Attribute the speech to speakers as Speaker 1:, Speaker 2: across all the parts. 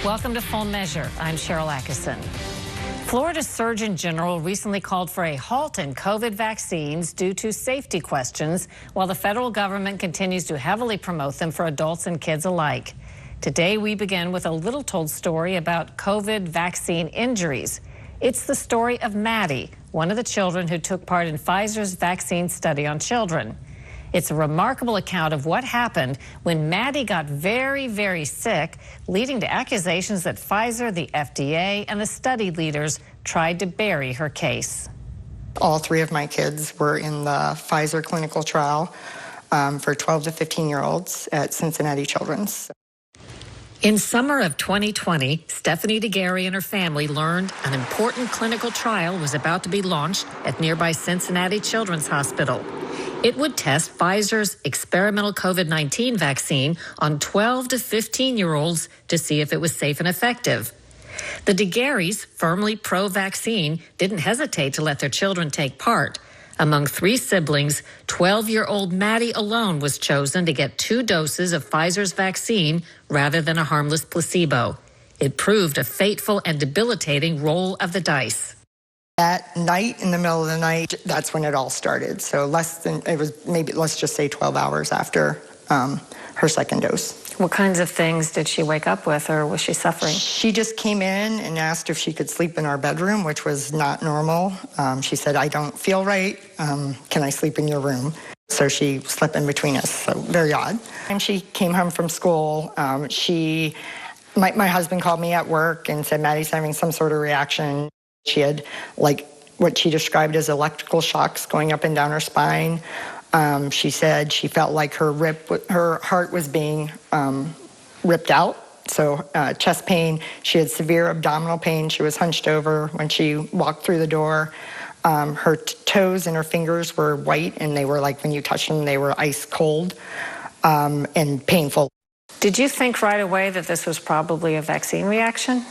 Speaker 1: Welcome to Full Measure. I'm Sharyl Attkisson. Florida Surgeon General recently called for a halt in COVID vaccines due to safety questions, while the federal government continues to heavily promote them for adults and kids alike. Today, we begin with a little-told story about COVID vaccine injuries. It's the story of Maddie, one of the children who took part in Pfizer's vaccine study on children. It's a remarkable account of what happened when Maddie got very, very sick, leading to accusations that Pfizer, the FDA, and the study leaders tried to bury her case.
Speaker 2: All three of my kids were in the Pfizer clinical trial for 12 to 15-year-olds at Cincinnati Children's.
Speaker 1: In summer of 2020, Stephanie DeGarry and her family learned an important clinical trial was about to be launched at nearby Cincinnati Children's Hospital. It would test Pfizer's experimental COVID-19 vaccine on 12 to 15-year-olds to see if it was safe and effective. The DeGarrys, firmly pro-vaccine, didn't hesitate to let their children take part. Among three siblings, 12-year-old Maddie alone was chosen to get 2 doses of Pfizer's vaccine rather than a harmless placebo. It proved a fateful and debilitating roll of the dice.
Speaker 2: That night, in the middle of the night, that's when it all started. So it was maybe, let's just say 12 hours after her second dose.
Speaker 1: What kinds of things did she wake up with, or was she suffering?
Speaker 2: She just came in and asked if she could sleep in our bedroom, which was not normal. She said, "I don't feel right. Can I sleep in your room?" So she slept in between us, so very odd. And she came home from school. My husband called me at work and said, "Maddie's having some sort of reaction." She had what she described as electrical shocks going up and down her spine. She said she felt like her heart was being ripped out. So chest pain. She had severe abdominal pain. She was hunched over when she walked through the door. Her toes and her fingers were white, and they were like, when you touched them, they were ice cold and painful.
Speaker 1: Did you think right away that this was probably a vaccine reaction?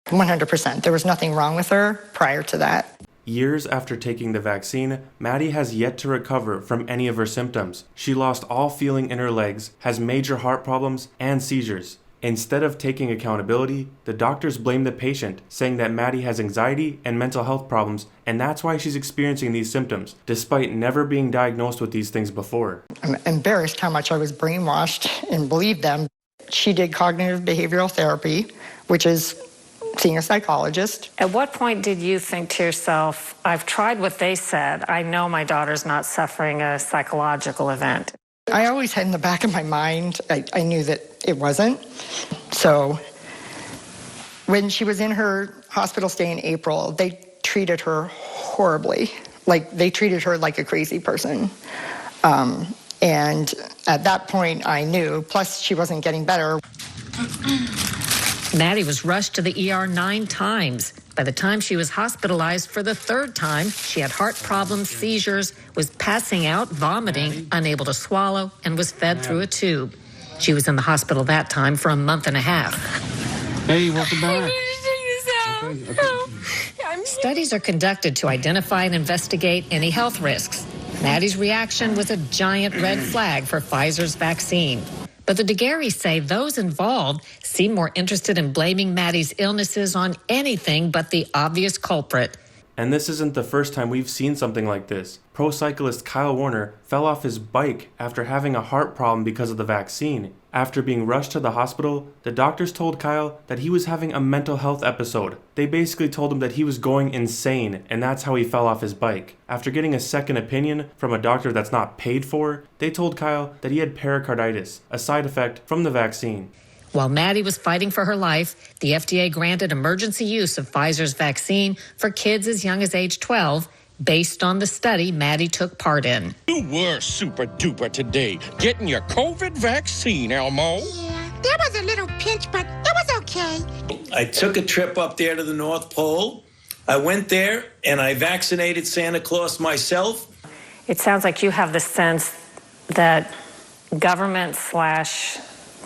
Speaker 2: 100%. There was nothing wrong with her prior to that.
Speaker 3: Years after taking the vaccine, Maddie has yet to recover from any of her symptoms. She lost all feeling in her legs, has major heart problems, and seizures. Instead of taking accountability, the doctors blame the patient, saying that Maddie has anxiety and mental health problems, and that's why she's experiencing these symptoms, despite never being diagnosed with these things before.
Speaker 2: I'm embarrassed how much I was brainwashed and believed them. She did cognitive behavioral therapy, which is seeing a psychologist.
Speaker 1: At what point did you think to yourself, I've tried what they said, I know my daughter's not suffering a psychological event?
Speaker 2: I always had in the back of my mind, I knew that it wasn't. So when she was in her hospital stay in April, they treated her horribly. They treated her like a crazy person. And at that point I knew, plus she wasn't getting better.
Speaker 1: Maddie was rushed to the ER 9 times. By the time she was hospitalized for the 3rd time, she had heart problems, seizures, was passing out, vomiting, unable to swallow, and was fed through a tube. She was in the hospital that time for a month and a half.
Speaker 4: Hey, welcome back.
Speaker 1: Studies are conducted to identify and investigate any health risks. Maddie's reaction was a giant red flag for Pfizer's vaccine. But the DeGarrys say those involved seem more interested in blaming Maddie's illnesses on anything but the obvious culprit.
Speaker 3: And this isn't the first time we've seen something like this. Pro cyclist Kyle Warner fell off his bike after having a heart problem because of the vaccine. After being rushed to the hospital, the doctors told Kyle that he was having a mental health episode. They basically told him that he was going insane, and that's how he fell off his bike. After getting a second opinion from a doctor that's not paid for, they told Kyle that he had pericarditis, a side effect from the vaccine.
Speaker 1: While Maddie was fighting for her life, the FDA granted emergency use of Pfizer's vaccine for kids as young as age 12, based on the study Maddie took part in.
Speaker 5: You were super duper today, getting your COVID vaccine, Elmo.
Speaker 6: Yeah, there was a little pinch, but it was okay.
Speaker 7: I took a trip up there to the North Pole. I went there and I vaccinated Santa Claus myself.
Speaker 1: It sounds like you have the sense that government /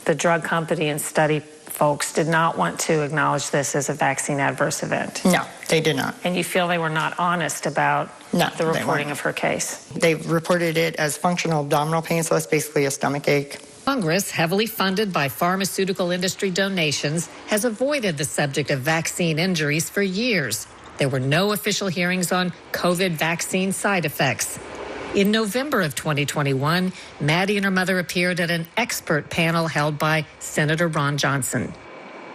Speaker 1: the drug company and study folks did not want to acknowledge this as a vaccine adverse event.
Speaker 2: No, they did not.
Speaker 1: And you feel they were not honest about the reporting of her case?
Speaker 2: They reported it as functional abdominal pain, so that's basically a stomach ache.
Speaker 1: Congress, heavily funded by pharmaceutical industry donations, has avoided the subject of vaccine injuries for years. There were no official hearings on COVID vaccine side effects. In November of 2021, Maddie and her mother appeared at an expert panel held by Senator Ron Johnson.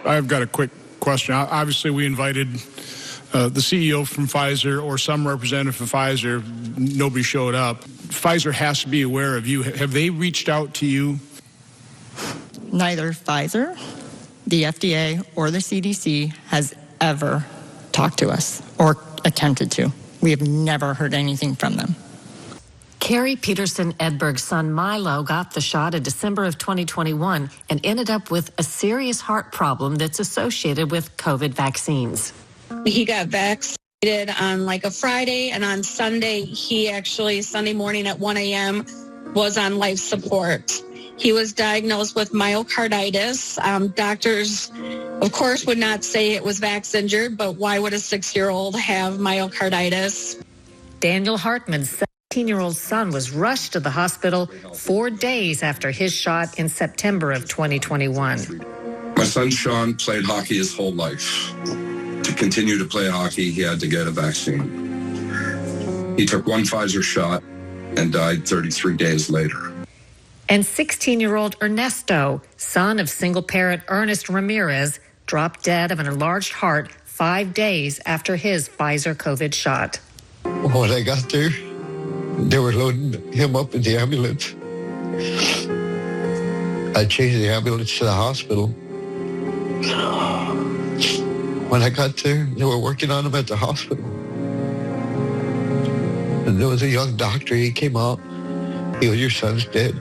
Speaker 8: I've got a quick question. Obviously, we invited the CEO from Pfizer or some representative from Pfizer. Nobody showed up. Pfizer has to be aware of you. Have they reached out to you?
Speaker 2: Neither Pfizer, the FDA, or the CDC has ever talked to us or attempted to. We have never heard anything from them.
Speaker 1: Carrie Peterson Edberg's son Milo got the shot in December of 2021 and ended up with a serious heart problem that's associated with COVID vaccines.
Speaker 9: He got vaccinated on like a Friday, and on Sunday, Sunday morning at 1 a.m. was on life support. He was diagnosed with myocarditis. Doctors, of course, would not say it was vax injured, but why would a 6-year-old have myocarditis?
Speaker 1: Daniel Hartman's 17-year-old son was rushed to the hospital 4 days after his shot in September of 2021.
Speaker 10: My son Sean played hockey his whole life. To continue to play hockey, he had to get a vaccine. He took one Pfizer shot and died 33 days later.
Speaker 1: And 16-year-old Ernesto, son of single parent Ernest Ramirez, dropped dead of an enlarged heart 5 days after his Pfizer COVID shot.
Speaker 11: When I got there, they were loading him up in the ambulance. I changed the ambulance to the hospital. When I got there, they were working on him at the hospital. And there was a young doctor. He came out. He goes, "Your son's dead.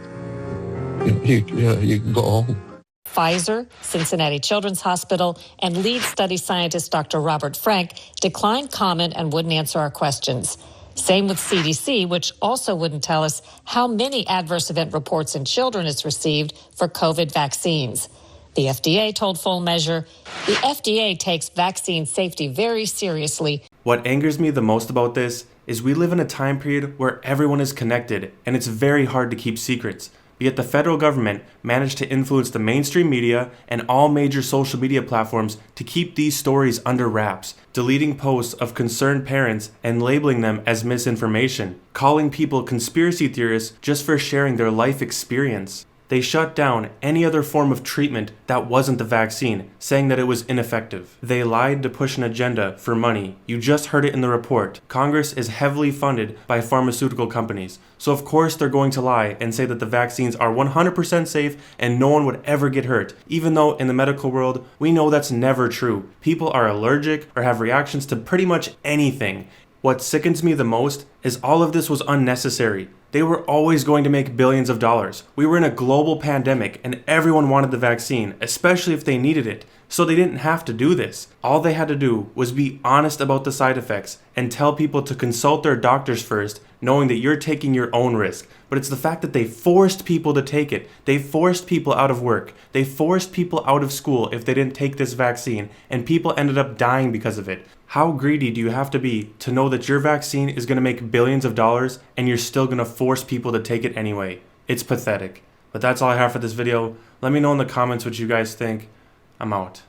Speaker 11: You can go home."
Speaker 1: Pfizer, Cincinnati Children's Hospital, and lead study scientist Dr. Robert Frank declined comment and wouldn't answer our questions. Same with CDC, which also wouldn't tell us how many adverse event reports in children it's received for COVID vaccines. The FDA told Full Measure, the FDA takes vaccine safety very seriously.
Speaker 3: What angers me the most about this is we live in a time period where everyone is connected and it's very hard to keep secrets. Yet the federal government managed to influence the mainstream media and all major social media platforms to keep these stories under wraps, deleting posts of concerned parents and labeling them as misinformation, calling people conspiracy theorists just for sharing their life experience. They shut down any other form of treatment that wasn't the vaccine, saying that it was ineffective. They lied to push an agenda for money. You just heard it in the report. Congress is heavily funded by pharmaceutical companies. So of course they're going to lie and say that the vaccines are 100% safe and no one would ever get hurt, even though in the medical world, we know that's never true. People are allergic or have reactions to pretty much anything. What sickens me the most is all of this was unnecessary. They were always going to make billions of dollars. We were in a global pandemic and everyone wanted the vaccine, especially if they needed it. So they didn't have to do this. All they had to do was be honest about the side effects and tell people to consult their doctors first, knowing that you're taking your own risk. But it's the fact that they forced people to take it. They forced people out of work. They forced people out of school if they didn't take this vaccine, and people ended up dying because of it. How greedy do you have to be to know that your vaccine is going to make billions of dollars and you're still going to force people to take it anyway? It's pathetic. But that's all I have for this video. Let me know in the comments what you guys think. I'm out.